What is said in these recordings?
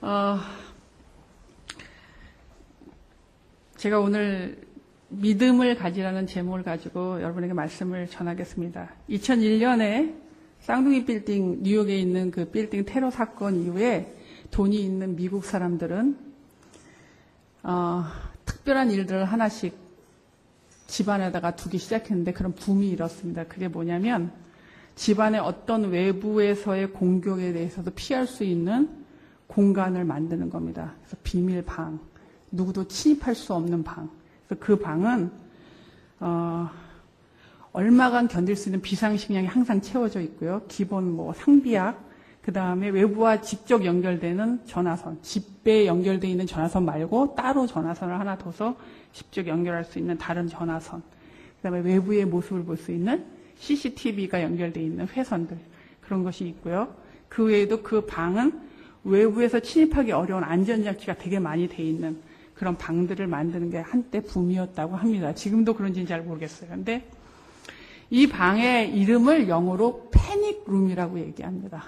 어, 제가 오늘 믿음을 가지라는 제목을 가지고 여러분에게 말씀을 전하겠습니다. 2001년에 쌍둥이 빌딩, 뉴욕에 있는 그 빌딩 테러 사건 이후에 돈이 있는 미국 사람들은 특별한 일들을 하나씩 집안에다가 두기 시작했는데 그런 붐이 일었습니다. 그게 뭐냐면 집안의 어떤 외부에서의 공격에 대해서도 피할 수 있는 공간을 만드는 겁니다. 그래서 비밀 방, 누구도 침입할 수 없는 방. 그래서 그 방은 얼마간 견딜 수 있는 비상식량이 항상 채워져 있고요. 기본 상비약, 그 다음에 외부와 직접 연결되는 전화선, 집에 연결되어 있는 전화선 말고 따로 전화선을 하나 둬서 직접 연결할 수 있는 다른 전화선, 그 다음에 외부의 모습을 볼 수 있는 CCTV가 연결되어 있는 회선들, 그런 것이 있고요. 그 외에도 그 방은 외부에서 침입하기 어려운 안전장치가 되게 많이 돼 있는 그런 방들을 만드는 게 한때 붐이었다고 합니다. 지금도 그런지는 잘 모르겠어요. 근데 이 방의 이름을 영어로 패닉룸이라고 얘기합니다.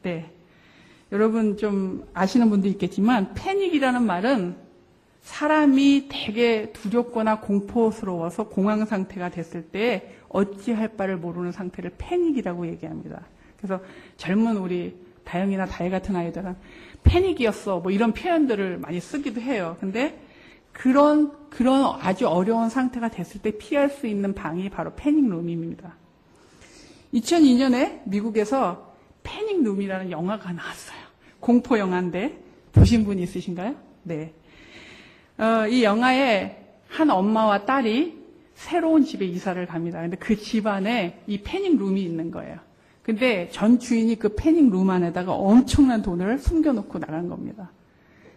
네. 여러분 좀 아시는 분도 있겠지만 패닉이라는 말은 사람이 되게 두렵거나 공포스러워서 공황 상태가 됐을 때 어찌할 바를 모르는 상태를 패닉이라고 얘기합니다. 그래서 젊은 우리 다영이나 다혜 같은 아이들은 패닉이었어 이런 표현들을 많이 쓰기도 해요. 근데 그런 아주 어려운 상태가 됐을 때 피할 수 있는 방이 바로 패닉룸입니다. 2002년에 미국에서 패닉룸이라는 영화가 나왔어요. 공포 영화인데 보신 분 있으신가요? 네. 이 영화에 한 엄마와 딸이 새로운 집에 이사를 갑니다. 근데 그 집안에 이 패닉룸이 있는 거예요. 근데 전 주인이 그 패닉룸 안에다가 엄청난 돈을 숨겨놓고 나간 겁니다.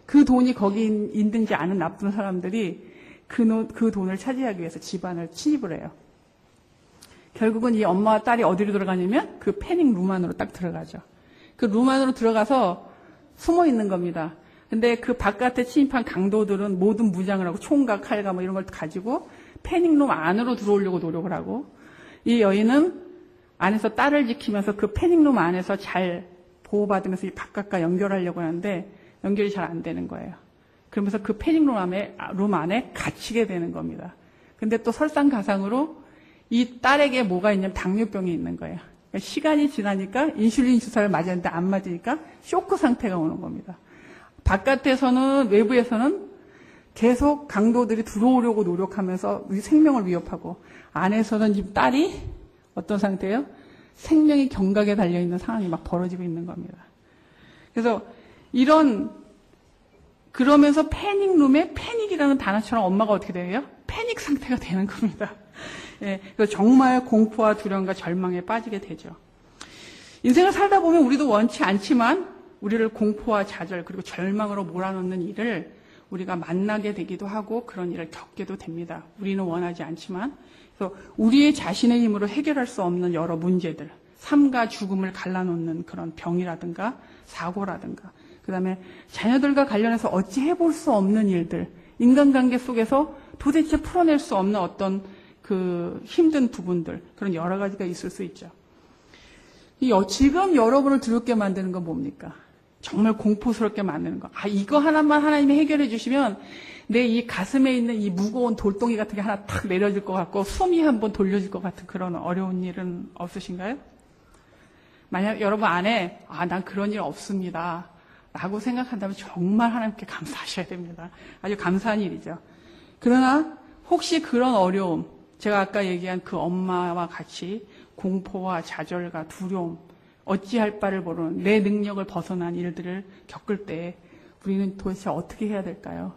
그 돈이 거기 있는지 아는 나쁜 사람들이 그 돈을 차지하기 위해서 집안을 침입을 해요. 결국은 이 엄마와 딸이 어디로 들어가냐면 그 패닉룸 안으로 딱 들어가죠. 그 룸 안으로 들어가서 숨어 있는 겁니다. 근데 그 바깥에 침입한 강도들은 모든 무장을 하고 총과 칼과 이런 걸 가지고 패닉룸 안으로 들어오려고 노력을 하고, 이 여인은 안에서 딸을 지키면서 그 패닉룸 안에서 잘 보호받으면서 이 바깥과 연결하려고 하는데 연결이 잘 안 되는 거예요. 그러면서 그 패닉룸 안에 갇히게 되는 겁니다. 근데 또 설상가상으로 이 딸에게 뭐가 있냐면 당뇨병이 있는 거예요. 그러니까 시간이 지나니까 인슐린 주사를 맞았는데 안 맞으니까 쇼크 상태가 오는 겁니다. 바깥에서는, 외부에서는 계속 강도들이 들어오려고 노력하면서 우리 생명을 위협하고, 안에서는 지금 딸이 어떤 상태예요? 생명이 경각에 달려있는 상황이 막 벌어지고 있는 겁니다. 그래서 그러면서 패닉룸에 패닉이라는 단어처럼 엄마가 어떻게 돼요? 패닉 상태가 되는 겁니다. 예, 그래서 정말 공포와 두려움과 절망에 빠지게 되죠. 인생을 살다 보면 우리도 원치 않지만 우리를 공포와 좌절 그리고 절망으로 몰아넣는 일을 우리가 만나게 되기도 하고 그런 일을 겪게도 됩니다. 우리는 원하지 않지만. 그래서 우리의 자신의 힘으로 해결할 수 없는 여러 문제들, 삶과 죽음을 갈라놓는 그런 병이라든가 사고라든가, 그 다음에 자녀들과 관련해서 어찌 해볼 수 없는 일들, 인간관계 속에서 도대체 풀어낼 수 없는 어떤 그 힘든 부분들, 그런 여러 가지가 있을 수 있죠. 지금 여러분을 두렵게 만드는 건 뭡니까? 정말 공포스럽게 만드는 거. 이거 하나만 하나님이 해결해 주시면 내 이 가슴에 있는 이 무거운 돌덩이 같은 게 하나 탁 내려질 것 같고 숨이 한번 돌려질 것 같은 그런 어려운 일은 없으신가요? 만약 여러분 안에 난 그런 일 없습니다 라고 생각한다면 정말 하나님께 감사하셔야 됩니다. 아주 감사한 일이죠. 그러나 혹시 그런 어려움, 제가 아까 얘기한 그 엄마와 같이 공포와 좌절과 두려움, 어찌할 바를 모르는 내 능력을 벗어난 일들을 겪을 때 우리는 도대체 어떻게 해야 될까요?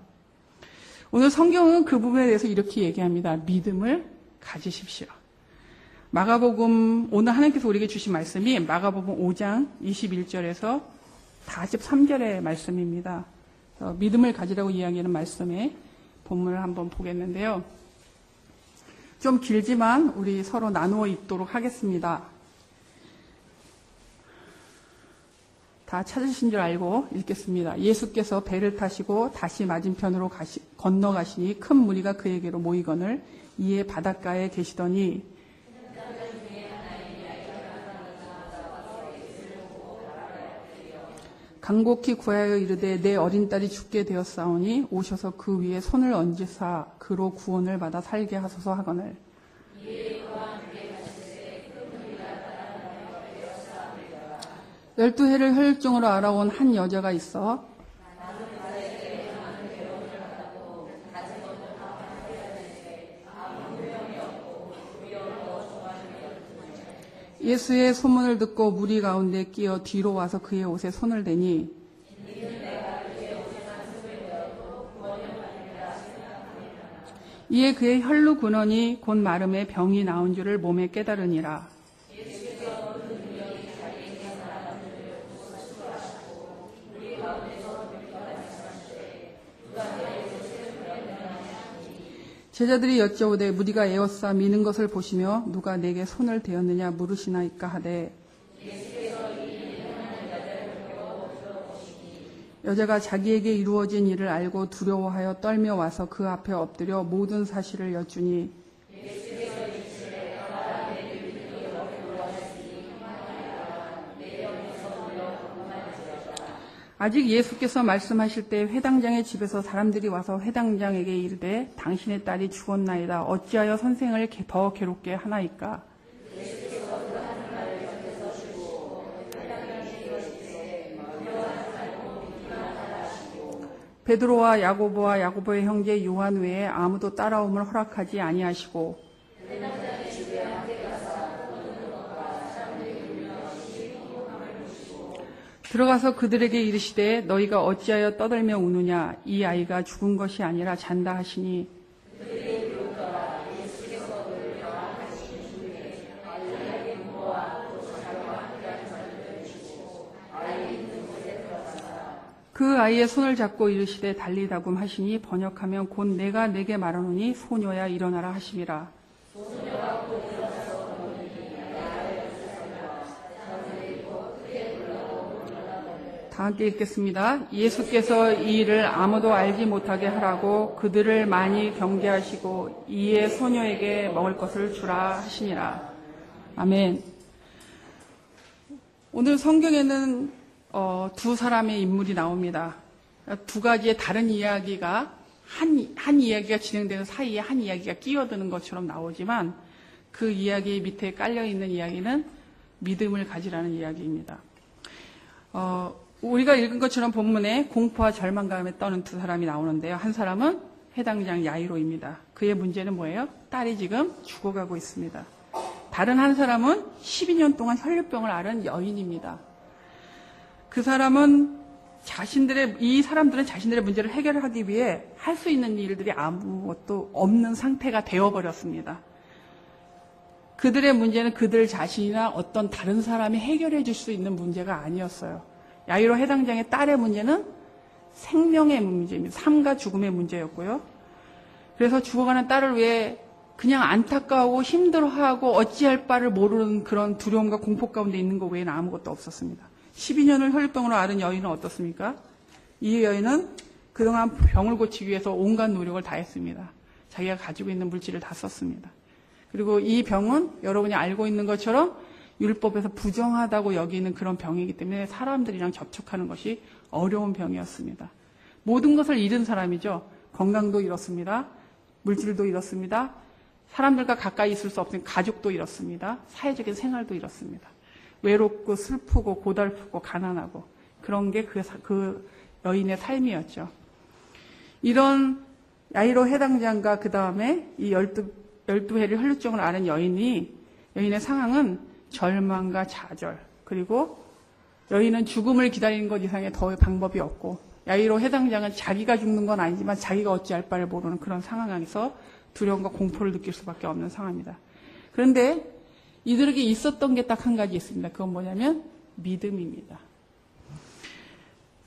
오늘 성경은 그 부분에 대해서 이렇게 얘기합니다. 믿음을 가지십시오. 마가복음, 오늘 하나님께서 우리에게 주신 말씀이 마가복음 5장 21절에서 43절의 말씀입니다. 믿음을 가지라고 이야기하는 말씀의 본문을 한번 보겠는데요. 좀 길지만 우리 서로 나누어 읽도록 하겠습니다. 다 찾으신 줄 알고 읽겠습니다. 예수께서 배를 타시고 다시 맞은편으로 건너가시니 큰 무리가 그에게로 모이거늘 이에 바닷가에 계시더니 간곡히 구하여 이르되 내 어린 딸이 죽게 되었사오니 오셔서 그 위에 손을 얹으사 그로 구원을 받아 살게 하소서 하거늘. 열두 해를 혈육증으로 알아온 한 여자가 있어 예수의 소문을 듣고 무리 가운데 끼어 뒤로 와서 그의 옷에 손을 대니 이에 그의 혈루 근원이 곧 마름에 병이 나온 줄을 몸에 깨달으니라. 제자들이 여쭤오되 무리가 에워싸 미는 것을 보시며 누가 내게 손을 대었느냐 물으시나이까 하되 여자가 자기에게 이루어진 일을 알고 두려워하여 떨며 와서 그 앞에 엎드려 모든 사실을 여쭈니 아직 예수께서 말씀하실 때 회당장의 집에서 사람들이 와서 회당장에게 이르되 당신의 딸이 죽었나이다. 어찌하여 선생을 더 괴롭게 하나이까? 베드로와 야고보의 형제 요한 외에 아무도 따라옴을 허락하지 아니하시고 들어가서 그들에게 이르시되 너희가 어찌하여 떠들며 우느냐 이 아이가 죽은 것이 아니라 잔다 하시니 그 아이의 손을 잡고 이르시되 달리다굼 하시니 번역하면 곧 내가 내게 말하노니 소녀야 일어나라 하심이라. 다 함께 읽겠습니다. 예수께서 이 일을 아무도 알지 못하게 하라고 그들을 많이 경계하시고 이에 소녀에게 먹을 것을 주라 하시니라. 아멘. 오늘 성경에는 두 사람의 인물이 나옵니다. 두 가지의 다른 이야기가 한 이야기가 진행되는 사이에 한 이야기가 끼어드는 것처럼 나오지만 그 이야기 밑에 깔려있는 이야기는 믿음을 가지라는 이야기입니다. 우리가 읽은 것처럼 본문에 공포와 절망감에 떠는 두 사람이 나오는데요. 한 사람은 회당장 야이로입니다. 그의 문제는 뭐예요? 딸이 지금 죽어가고 있습니다. 다른 한 사람은 12년 동안 혈류병을 앓은 여인입니다. 그 사람은 이 사람들은 자신들의 문제를 해결하기 위해 할 수 있는 일들이 아무것도 없는 상태가 되어버렸습니다. 그들의 문제는 그들 자신이나 어떤 다른 사람이 해결해 줄 수 있는 문제가 아니었어요. 야이로 회당장의 딸의 문제는 생명의 문제입니다. 삶과 죽음의 문제였고요. 그래서 죽어가는 딸을 위해 그냥 안타까워하고 힘들어하고 어찌할 바를 모르는 그런 두려움과 공포 가운데 있는 것 외에는 아무것도 없었습니다. 12년을 혈류병으로 앓은 여인은 어떻습니까? 이 여인은 그동안 병을 고치기 위해서 온갖 노력을 다했습니다. 자기가 가지고 있는 물질을 다 썼습니다. 그리고 이 병은 여러분이 알고 있는 것처럼 율법에서 부정하다고 여기는 그런 병이기 때문에 사람들이랑 접촉하는 것이 어려운 병이었습니다. 모든 것을 잃은 사람이죠. 건강도 잃었습니다. 물질도 잃었습니다. 사람들과 가까이 있을 수 없는 가족도 잃었습니다. 사회적인 생활도 잃었습니다. 외롭고 슬프고 고달프고 가난하고 그런 게 그 여인의 삶이었죠. 이런 야이로 회당장과 그 다음에 이 12해를 혈류증을 앓은 여인의 상황은 절망과 좌절, 그리고 여인은 죽음을 기다리는 것 이상의 더 방법이 없고 야이로 회당장은 자기가 죽는 건 아니지만 자기가 어찌할 바를 모르는 그런 상황에서 두려움과 공포를 느낄 수밖에 없는 상황입니다. 그런데 이들에게 있었던 게 딱 한 가지 있습니다. 그건 뭐냐면 믿음입니다.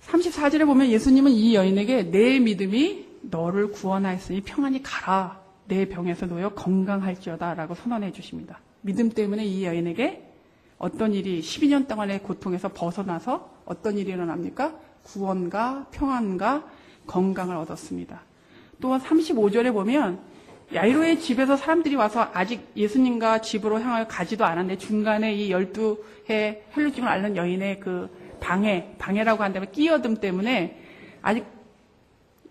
34절에 보면 예수님은 이 여인에게 내 믿음이 너를 구원하였으니 평안히 가라. 내 병에서 놓여 건강할지어다 라고 선언해 주십니다. 믿음 때문에 이 여인에게 어떤 일이 12년 동안의 고통에서 벗어나서 어떤 일이 일어납니까? 구원과 평안과 건강을 얻었습니다. 또한 35절에 보면 야이로의 집에서 사람들이 와서 아직 예수님과 집으로 향하여 가지도 않았는데 중간에 이 12해 혈류증을 앓는 여인의 그 방해라고 한다면 끼어듦 때문에 아직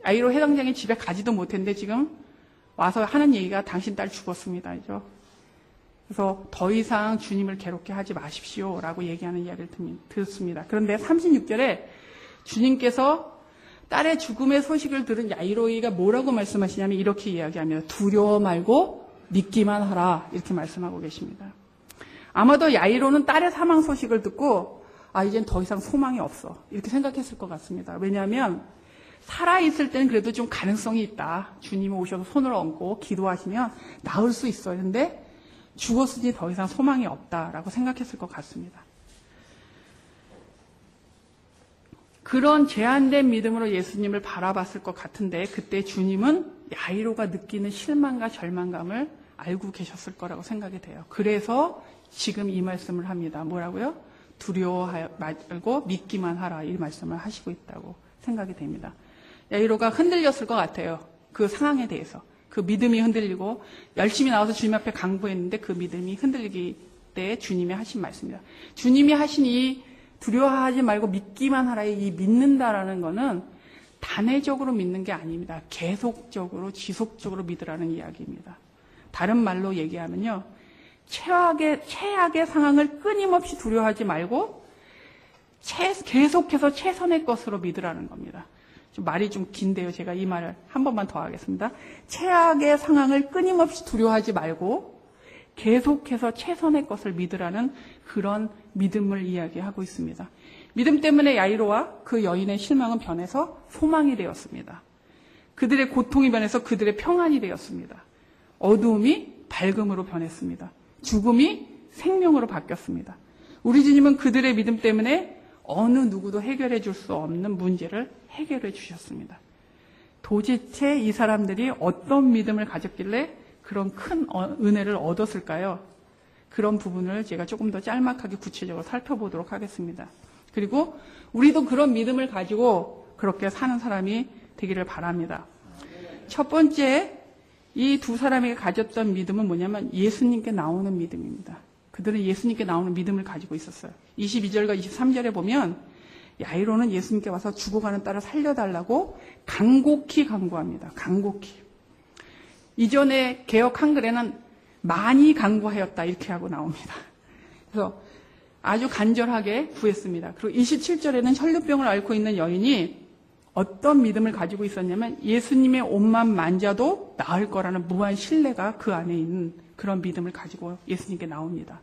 야이로 회당장이 집에 가지도 못했는데 지금 와서 하는 얘기가 당신 딸 죽었습니다. 그래서 더 이상 주님을 괴롭게 하지 마십시오라고 얘기하는 이야기를 듣습니다. 그런데 36절에 주님께서 딸의 죽음의 소식을 들은 야이로이가 뭐라고 말씀하시냐면 이렇게 이야기합니다. 두려워 말고 믿기만 하라 이렇게 말씀하고 계십니다. 아마도 야이로는 딸의 사망 소식을 듣고 이젠 더 이상 소망이 없어 이렇게 생각했을 것 같습니다. 왜냐하면 살아있을 때는 그래도 좀 가능성이 있다. 주님이 오셔서 손을 얹고 기도하시면 나을 수 있어요. 근데 죽었으니 더 이상 소망이 없다라고 생각했을 것 같습니다. 그런 제한된 믿음으로 예수님을 바라봤을 것 같은데 그때 주님은 야이로가 느끼는 실망과 절망감을 알고 계셨을 거라고 생각이 돼요. 그래서 지금 이 말씀을 합니다. 뭐라고요? 두려워하지 말고 믿기만 하라 이 말씀을 하시고 있다고 생각이 됩니다. 야이로가 흔들렸을 것 같아요. 그 상황에 대해서. 그 믿음이 흔들리고 열심히 나와서 주님 앞에 강구했는데 그 믿음이 흔들리기 때 주님이 하신 말씀입니다. 주님이 하신 이 두려워하지 말고 믿기만 하라의 이 믿는다라는 거는 단회적으로 믿는 게 아닙니다. 계속적으로 지속적으로 믿으라는 이야기입니다. 다른 말로 얘기하면요. 최악의 상황을 끊임없이 두려워하지 말고 계속해서 최선의 것으로 믿으라는 겁니다. 말이 좀 긴데요. 제가 이 말을 한 번만 더 하겠습니다. 최악의 상황을 끊임없이 두려워하지 말고 계속해서 최선의 것을 믿으라는 그런 믿음을 이야기하고 있습니다. 믿음 때문에 야이로와 그 여인의 실망은 변해서 소망이 되었습니다. 그들의 고통이 변해서 그들의 평안이 되었습니다. 어두움이 밝음으로 변했습니다. 죽음이 생명으로 바뀌었습니다. 우리 주님은 그들의 믿음 때문에 어느 누구도 해결해 줄 수 없는 문제를 해결해 주셨습니다. 도대체 이 사람들이 어떤 믿음을 가졌길래 그런 큰 은혜를 얻었을까요? 그런 부분을 제가 조금 더 짤막하게 구체적으로 살펴보도록 하겠습니다. 그리고 우리도 그런 믿음을 가지고 그렇게 사는 사람이 되기를 바랍니다. 첫 번째, 이 두 사람이 가졌던 믿음은 뭐냐면 예수님께 나오는 믿음입니다. 그들은 예수님께 나오는 믿음을 가지고 있었어요. 22절과 23절에 보면 야이로는 예수님께 와서 죽어가는 딸을 살려달라고 간곡히 간구합니다. 간곡히. 이전에 개역 한글에는 많이 간구하였다 이렇게 하고 나옵니다. 그래서 아주 간절하게 구했습니다. 그리고 27절에는 혈루병을 앓고 있는 여인이 어떤 믿음을 가지고 있었냐면 예수님의 옷만 만져도 나을 거라는 무한 신뢰가 그 안에 있는 그런 믿음을 가지고 예수님께 나옵니다.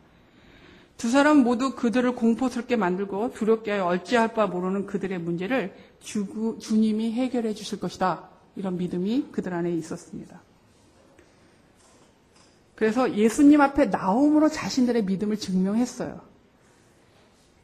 두 사람 모두 그들을 공포스럽게 만들고 두렵게 하여 어찌할 바 모르는 그들의 문제를 주님이 해결해 주실 것이다. 이런 믿음이 그들 안에 있었습니다. 그래서 예수님 앞에 나옴으로 자신들의 믿음을 증명했어요.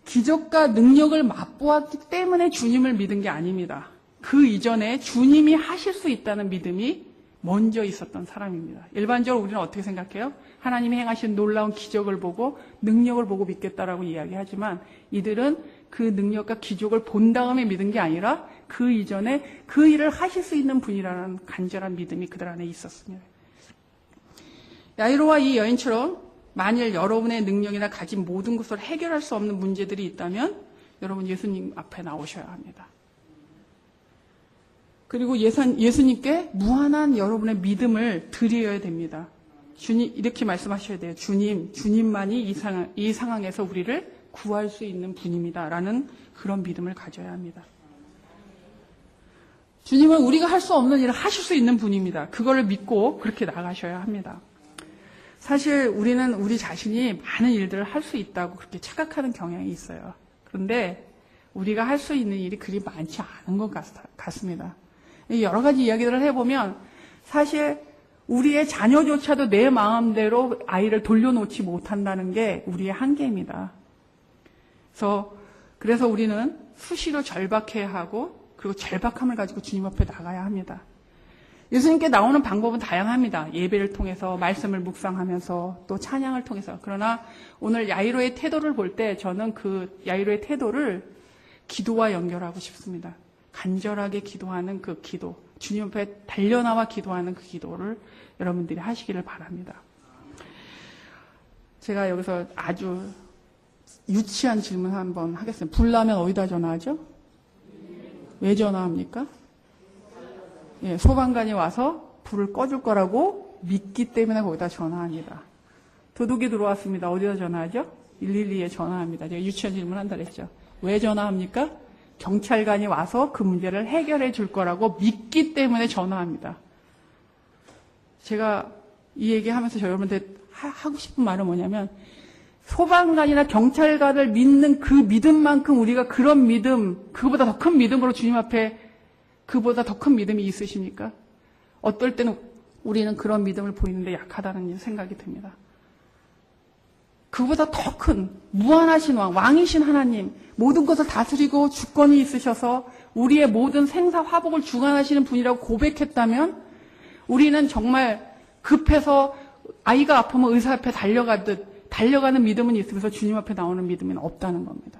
기적과 능력을 맛보았기 때문에 주님을 믿은 게 아닙니다. 그 이전에 주님이 하실 수 있다는 믿음이 먼저 있었던 사람입니다. 일반적으로 우리는 어떻게 생각해요? 하나님이 행하신 놀라운 기적을 보고 능력을 보고 믿겠다라고 이야기하지만 이들은 그 능력과 기적을 본 다음에 믿은 게 아니라 그 이전에 그 일을 하실 수 있는 분이라는 간절한 믿음이 그들 안에 있었습니다. 야이로와 이 여인처럼 만일 여러분의 능력이나 가진 모든 것을 해결할 수 없는 문제들이 있다면 여러분 예수님 앞에 나오셔야 합니다. 그리고 예수님께 무한한 여러분의 믿음을 드려야 됩니다. 주님 이렇게 말씀하셔야 돼요. 주님만이 이 상황에서 우리를 구할 수 있는 분입니다라는 그런 믿음을 가져야 합니다. 주님은 우리가 할 수 없는 일을 하실 수 있는 분입니다. 그걸 믿고 그렇게 나가셔야 합니다. 사실 우리는 우리 자신이 많은 일들을 할 수 있다고 그렇게 착각하는 경향이 있어요. 그런데 우리가 할 수 있는 일이 그리 많지 않은 것 같습니다. 여러 가지 이야기들을 해보면 사실 우리의 자녀조차도 내 마음대로 아이를 돌려놓지 못한다는 게 우리의 한계입니다. 그래서 우리는 수시로 절박해야 하고 그리고 절박함을 가지고 주님 앞에 나가야 합니다. 예수님께 나오는 방법은 다양합니다. 예배를 통해서 말씀을 묵상하면서 또 찬양을 통해서. 그러나 오늘 야이로의 태도를 볼 때 저는 그 야이로의 태도를 기도와 연결하고 싶습니다. 간절하게 기도하는 그 기도, 주님 앞에 달려나와 기도하는 그 기도를 여러분들이 하시기를 바랍니다. 제가 여기서 아주 유치한 질문 한번 하겠습니다. 불 나면 어디다 전화하죠? 왜 전화합니까? 예, 소방관이 와서 불을 꺼줄 거라고 믿기 때문에 거기다 전화합니다. 도둑이 들어왔습니다. 어디다 전화하죠? 112에 전화합니다. 제가 유치한 질문 한다 그랬죠. 왜 전화합니까? 경찰관이 와서 그 문제를 해결해 줄 거라고 믿기 때문에 전화합니다. 제가 이 얘기하면서 여러분한테 하고 싶은 말은 뭐냐면 소방관이나 경찰관을 믿는 그 믿음만큼 우리가 그런 믿음, 그보다 더 큰 믿음으로 주님 앞에 그보다 더 큰 믿음이 있으십니까? 어떨 때는 우리는 그런 믿음을 보이는데 약하다는 생각이 듭니다. 그보다 더 큰 무한하신 왕이신 하나님, 모든 것을 다스리고 주권이 있으셔서 우리의 모든 생사 화복을 주관하시는 분이라고 고백했다면 우리는 정말 급해서 아이가 아프면 의사 앞에 달려가는 믿음은 있으면서 주님 앞에 나오는 믿음은 없다는 겁니다.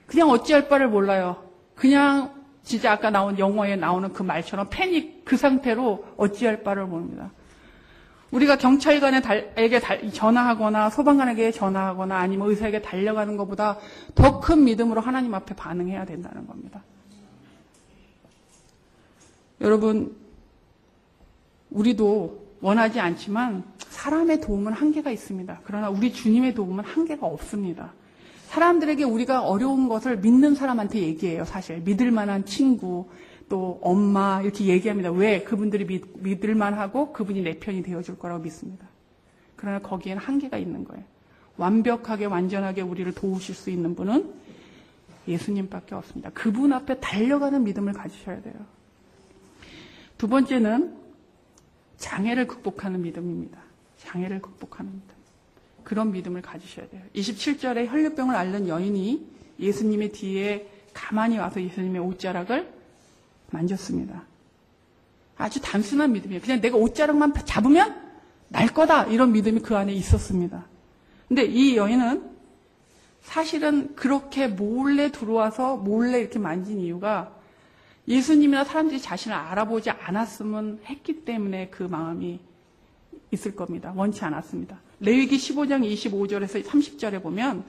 그냥 어찌할 바를 몰라요. 그냥 진짜 아까 나온 영어에 나오는 그 말처럼 패닉 그 상태로 어찌할 바를 모릅니다. 우리가 경찰관에게 전화하거나 소방관에게 전화하거나 아니면 의사에게 달려가는 것보다 더 큰 믿음으로 하나님 앞에 반응해야 된다는 겁니다. 여러분, 우리도 원하지 않지만 사람의 도움은 한계가 있습니다. 그러나 우리 주님의 도움은 한계가 없습니다. 사람들에게 우리가 어려운 것을 믿는 사람한테 얘기해요. 사실 믿을 만한 친구, 또 엄마 이렇게 얘기합니다. 왜? 그분들이 믿을 만하고 그분이 내 편이 되어줄 거라고 믿습니다. 그러나 거기엔 한계가 있는 거예요. 완벽하게 완전하게 우리를 도우실 수 있는 분은 예수님밖에 없습니다. 그분 앞에 달려가는 믿음을 가지셔야 돼요. 두 번째는 장애를 극복하는 믿음입니다. 장애를 극복하는 믿음. 그런 믿음을 가지셔야 돼요. 27절에 혈류병을 앓는 여인이 예수님의 뒤에 가만히 와서 예수님의 옷자락을 만졌습니다. 아주 단순한 믿음이에요. 그냥 내가 옷자락만 잡으면 날 거다. 이런 믿음이 그 안에 있었습니다. 근데 이 여인은 사실은 그렇게 몰래 들어와서 몰래 이렇게 만진 이유가 예수님이나 사람들이 자신을 알아보지 않았으면 했기 때문에 그 마음이 있을 겁니다. 원치 않았습니다. 레위기 15장 25절에서 30절에 보면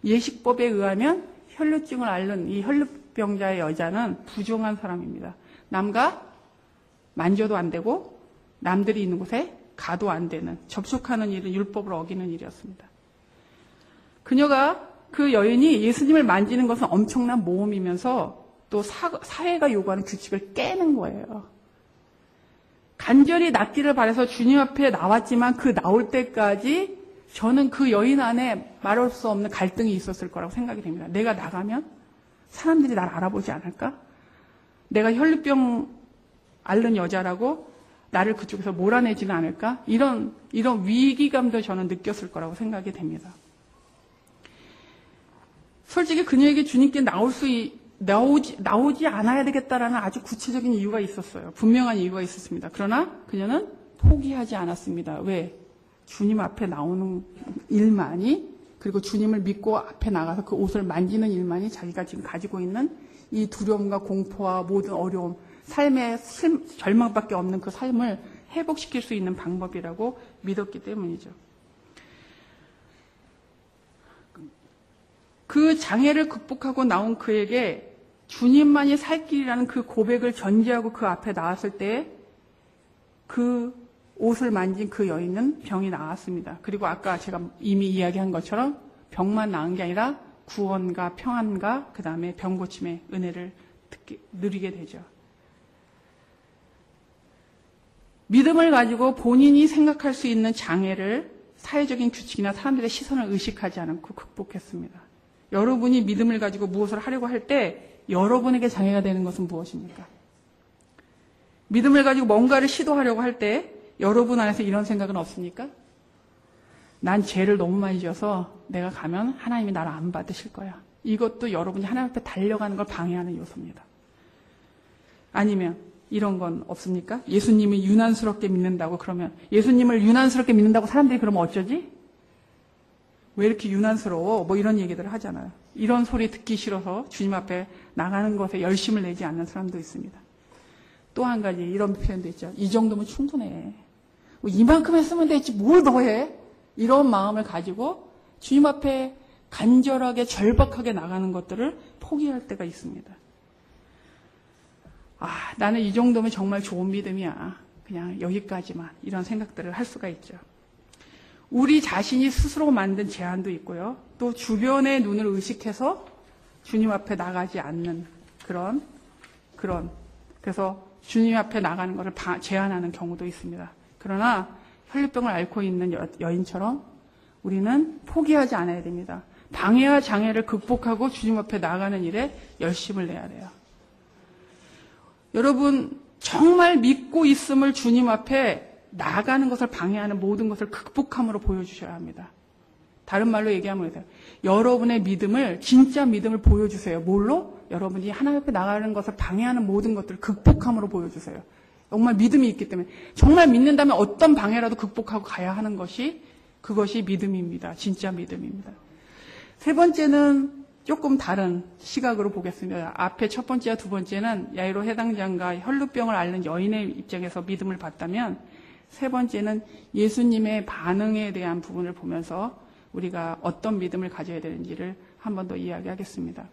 예식법에 의하면 혈루증을 앓는 이 혈루병자의 여자는 부정한 사람입니다. 남과 만져도 안 되고 남들이 있는 곳에 가도 안 되는, 접촉하는 일은 율법을 어기는 일이었습니다. 그 여인이 예수님을 만지는 것은 엄청난 모험이면서 또 사회가 요구하는 규칙을 깨는 거예요. 간절히 낫기를 바라서 주님 앞에 나왔지만 그 나올 때까지 저는 그 여인 안에 말할 수 없는 갈등이 있었을 거라고 생각이 됩니다. 내가 나가면 사람들이 날 알아보지 않을까? 내가 혈류병 앓는 여자라고 나를 그쪽에서 몰아내지는 않을까? 이런 위기감도 저는 느꼈을 거라고 생각이 됩니다. 솔직히 그녀에게 주님께 나오지 않아야 되겠다라는 아주 구체적인 이유가 있었어요. 분명한 이유가 있었습니다. 그러나 그녀는 포기하지 않았습니다. 왜? 주님 앞에 나오는 일만이, 그리고 주님을 믿고 앞에 나가서 그 옷을 만지는 일만이 자기가 지금 가지고 있는 이 두려움과 공포와 모든 어려움, 삶의 절망밖에 없는 그 삶을 회복시킬 수 있는 방법이라고 믿었기 때문이죠. 그 장애를 극복하고 나온 그에게 주님만이 살 길이라는 그 고백을 전제하고 그 앞에 나왔을 때 그 옷을 만진 그 여인은 병이 나았습니다. 그리고 아까 제가 이미 이야기한 것처럼 병만 나은 게 아니라 구원과 평안과 그 다음에 병 고침의 은혜를 누리게 되죠. 믿음을 가지고 본인이 생각할 수 있는 장애를 사회적인 규칙이나 사람들의 시선을 의식하지 않고 극복했습니다. 여러분이 믿음을 가지고 무엇을 하려고 할 때 여러분에게 장애가 되는 것은 무엇입니까? 믿음을 가지고 뭔가를 시도하려고 할 때 여러분 안에서 이런 생각은 없습니까? 난 죄를 너무 많이 지어서 내가 가면 하나님이 나를 안 받으실 거야. 이것도 여러분이 하나님 앞에 달려가는 걸 방해하는 요소입니다. 아니면 이런 건 없습니까? 예수님이 유난스럽게 믿는다고 그러면 예수님을 유난스럽게 믿는다고 사람들이 그러면 어쩌지? 왜 이렇게 유난스러워? 뭐 이런 얘기들을 하잖아요. 이런 소리 듣기 싫어서 주님 앞에 나가는 것에 열심을 내지 않는 사람도 있습니다. 또 한 가지 이런 표현도 있죠. 이 정도면 충분해. 뭐 이만큼 했으면 되지 뭘 더 해? 이런 마음을 가지고 주님 앞에 간절하게 절박하게 나가는 것들을 포기할 때가 있습니다. 나는 이 정도면 정말 좋은 믿음이야. 그냥 여기까지만, 이런 생각들을 할 수가 있죠. 우리 자신이 스스로 만든 제한도 있고요. 또 주변의 눈을 의식해서 주님 앞에 나가지 않는 그래서 주님 앞에 나가는 것을 제한하는 경우도 있습니다. 그러나 혈류병을 앓고 있는 여인처럼 우리는 포기하지 않아야 됩니다. 방해와 장애를 극복하고 주님 앞에 나가는 일에 열심을 내야 돼요. 여러분, 정말 믿고 있음을 주님 앞에 나가는 것을 방해하는 모든 것을 극복함으로 보여주셔야 합니다. 다른 말로 얘기하면 돼요. 여러분의 믿음을, 진짜 믿음을 보여주세요. 뭘로? 여러분이 하나님 앞에 나가는 것을 방해하는 모든 것들을 극복함으로 보여주세요. 정말 믿음이 있기 때문에. 정말 믿는다면 어떤 방해라도 극복하고 가야 하는 그것이 믿음입니다. 진짜 믿음입니다. 세 번째는 조금 다른 시각으로 보겠습니다. 앞에 첫 번째와 두 번째는 야이로 해당장과 혈루병을 앓는 여인의 입장에서 믿음을 봤다면, 세 번째는 예수님의 반응에 대한 부분을 보면서 우리가 어떤 믿음을 가져야 되는지를 한 번 더 이야기하겠습니다.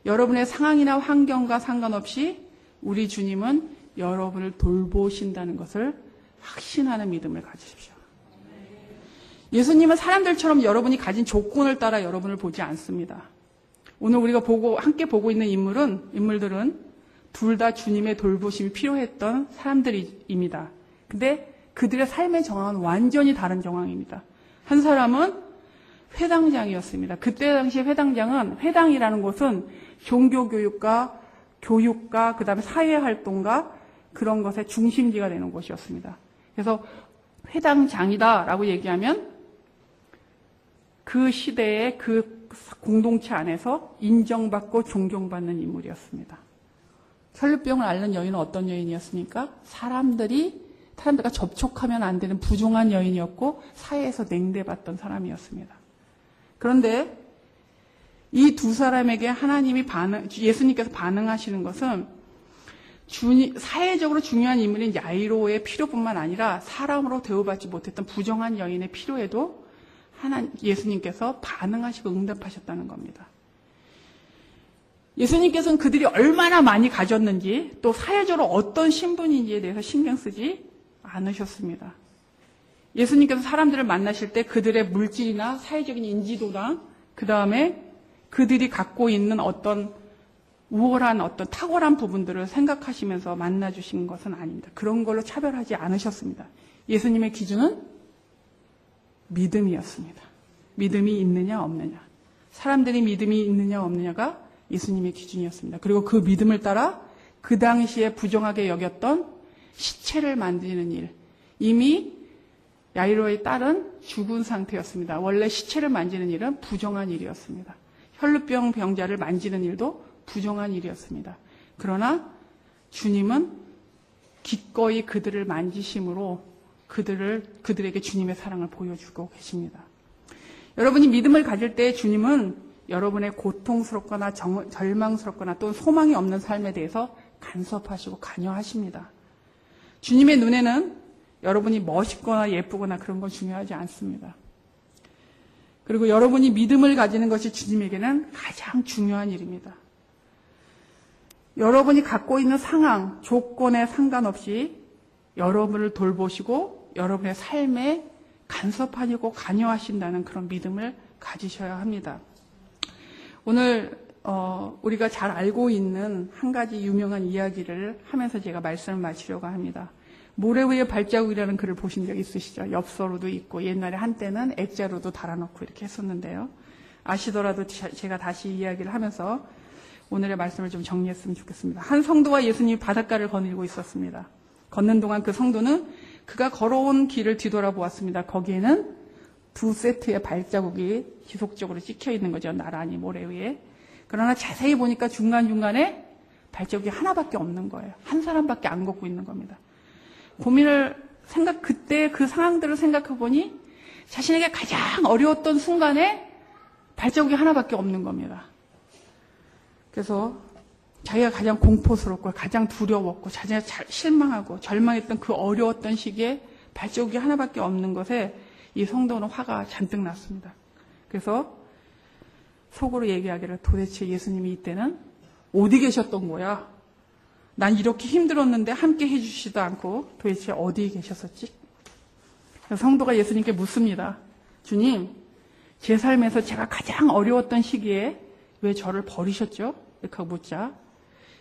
여러분의 상황이나 환경과 상관없이 우리 주님은 여러분을 돌보신다는 것을 확신하는 믿음을 가지십시오. 예수님은 사람들처럼 여러분이 가진 조건을 따라 여러분을 보지 않습니다. 오늘 우리가 함께 보고 있는 인물들은 둘 다 주님의 돌보심이 필요했던 사람들입니다. 근데 그들의 삶의 정황은 완전히 다른 정황입니다. 한 사람은 회당장이었습니다. 그때 당시 회당이라는 곳은 종교교육과 교육과 그다음에 사회활동과 그런 것의 중심지가 되는 곳이었습니다. 그래서 회당장이다라고 얘기하면 그 시대의 그 공동체 안에서 인정받고 존경받는 인물이었습니다. 혈루병을 앓는 여인은 어떤 여인이었습니까? 사람들과 접촉하면 안 되는 부정한 여인이었고 사회에서 냉대받던 사람이었습니다. 그런데 이 두 사람에게 예수님께서 반응하시는 것은 사회적으로 중요한 인물인 야이로의 필요뿐만 아니라 사람으로 대우받지 못했던 부정한 여인의 필요에도 예수님께서 반응하시고 응답하셨다는 겁니다. 예수님께서는 그들이 얼마나 많이 가졌는지 또 사회적으로 어떤 신분인지에 대해서 신경 쓰지 않으셨습니다. 예수님께서 사람들을 만나실 때 그들의 물질이나 사회적인 인지도나 그 다음에 그들이 갖고 있는 어떤 우월한 어떤 탁월한 부분들을 생각하시면서 만나주신 것은 아닙니다. 그런 걸로 차별하지 않으셨습니다. 예수님의 기준은 믿음이었습니다. 믿음이 있느냐 없느냐. 사람들이 믿음이 있느냐 없느냐가 예수님의 기준이었습니다. 그리고 그 믿음을 따라 그 당시에 부정하게 여겼던 시체를 만지는 일. 이미 야이로의 딸은 죽은 상태였습니다. 원래 시체를 만지는 일은 부정한 일이었습니다. 혈루병 병자를 만지는 일도 부정한 일이었습니다. 그러나 주님은 기꺼이 그들을 만지심으로 그들에게 주님의 사랑을 보여주고 계십니다. 여러분이 믿음을 가질 때 주님은 여러분의 고통스럽거나 절망스럽거나 또 소망이 없는 삶에 대해서 간섭하시고 관여하십니다. 주님의 눈에는 여러분이 멋있거나 예쁘거나 그런 건 중요하지 않습니다. 그리고 여러분이 믿음을 가지는 것이 주님에게는 가장 중요한 일입니다. 여러분이 갖고 있는 상황, 조건에 상관없이 여러분을 돌보시고 여러분의 삶에 간섭하시고 관여하신다는 그런 믿음을 가지셔야 합니다. 오늘 우리가 잘 알고 있는 한 가지 유명한 이야기를 하면서 제가 말씀을 마치려고 합니다. 모래 위의 발자국이라는 글을 보신 적 있으시죠? 엽서로도 있고 옛날에 한때는 액자로도 달아놓고 이렇게 했었는데요. 아시더라도 제가 다시 이야기를 하면서 오늘의 말씀을 좀 정리했으면 좋겠습니다. 한 성도와 예수님이 바닷가를 거닐고 있었습니다. 걷는 동안 그 성도는 그가 걸어온 길을 뒤돌아보았습니다. 거기에는 2세트의 발자국이 지속적으로 찍혀 있는 거죠. 나란히 모래 위에. 그러나 자세히 보니까 중간중간에 발자국이 하나밖에 없는 거예요. 한 사람밖에 안 걷고 있는 겁니다. 그때 그 상황들을 생각해 보니 자신에게 가장 어려웠던 순간에 발자국이 하나밖에 없는 겁니다. 그래서 자기가 가장 공포스럽고 가장 두려웠고 자기가 실망하고 절망했던 그 어려웠던 시기에 발자국이 하나밖에 없는 것에 이 성도는 화가 잔뜩 났습니다. 그래서 속으로 얘기하기를 도대체 예수님이 이때는 어디 계셨던 거야? 난 이렇게 힘들었는데 함께 해주시지도 않고 도대체 어디 계셨었지? 성도가 예수님께 묻습니다. 주님, 제 삶에서 제가 가장 어려웠던 시기에 왜 저를 버리셨죠? 이렇게 하고 묻자.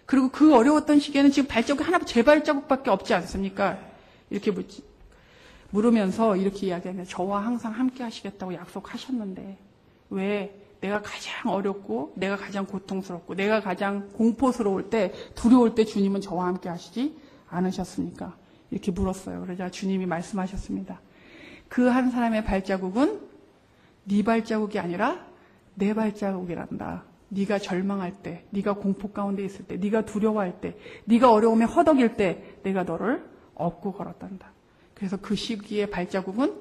그리고 그 어려웠던 시기에는 지금 발자국 하나, 제 발자국밖에 없지 않습니까? 이렇게 물으면서 이렇게 이야기합니다. 저와 항상 함께 하시겠다고 약속하셨는데 왜 내가 가장 어렵고 내가 가장 고통스럽고 내가 가장 공포스러울 때 두려울 때 주님은 저와 함께 하시지 않으셨습니까? 이렇게 물었어요. 그러자 주님이 말씀하셨습니다. 그 한 사람의 발자국은 네 발자국이 아니라 내 발자국이란다. 네가 절망할 때, 네가 공포 가운데 있을 때, 네가 두려워할 때, 네가 어려움에 허덕일 때 내가 너를 업고 걸었단다. 그래서 그 시기의 발자국은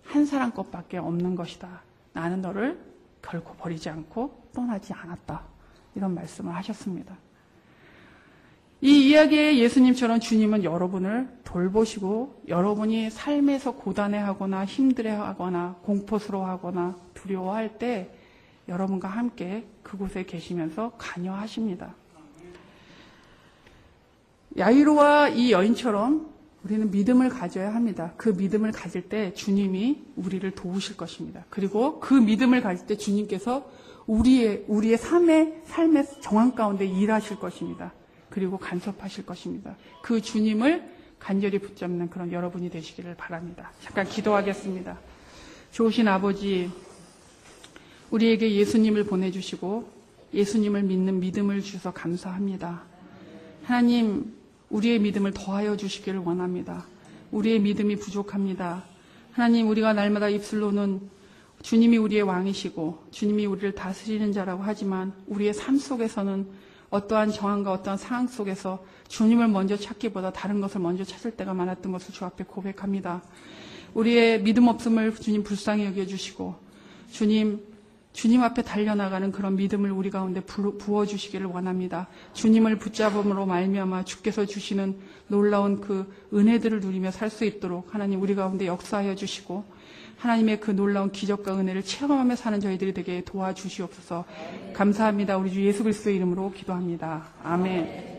한 사람 것밖에 없는 것이다. 나는 너를 결코 버리지 않고 떠나지 않았다. 이런 말씀을 하셨습니다. 이 이야기에 예수님처럼 주님은 여러분을 돌보시고 여러분이 삶에서 고단해하거나 힘들어하거나 공포스러워하거나 두려워할 때 여러분과 함께 그곳에 계시면서 관여하십니다. 야이로와 이 여인처럼 우리는 믿음을 가져야 합니다. 그 믿음을 가질 때 주님이 우리를 도우실 것입니다. 그리고 그 믿음을 가질 때 주님께서 우리의 삶의 정황 가운데 일하실 것입니다. 그리고 간섭하실 것입니다. 그 주님을 간절히 붙잡는 그런 여러분이 되시기를 바랍니다. 잠깐 기도하겠습니다. 좋으신 아버지, 우리에게 예수님을 보내주시고 예수님을 믿는 믿음을 주셔서 감사합니다. 하나님, 우리의 믿음을 더하여 주시기를 원합니다. 우리의 믿음이 부족합니다. 하나님, 우리가 날마다 입술로는 주님이 우리의 왕이시고 주님이 우리를 다스리는 자라고 하지만 우리의 삶 속에서는 어떠한 정황과 어떠한 상황 속에서 주님을 먼저 찾기보다 다른 것을 먼저 찾을 때가 많았던 것을 주 앞에 고백합니다. 우리의 믿음 없음을 주님 불쌍히 여겨주시고 주님 앞에 달려나가는 그런 믿음을 우리 가운데 부어주시기를 원합니다. 주님을 붙잡음으로 말미암아 주께서 주시는 놀라운 그 은혜들을 누리며 살 수 있도록 하나님 우리 가운데 역사하여 주시고 하나님의 그 놀라운 기적과 은혜를 체험하며 사는 저희들이 되게 도와주시옵소서. 감사합니다. 우리 주 예수 그리스도의 이름으로 기도합니다. 아멘.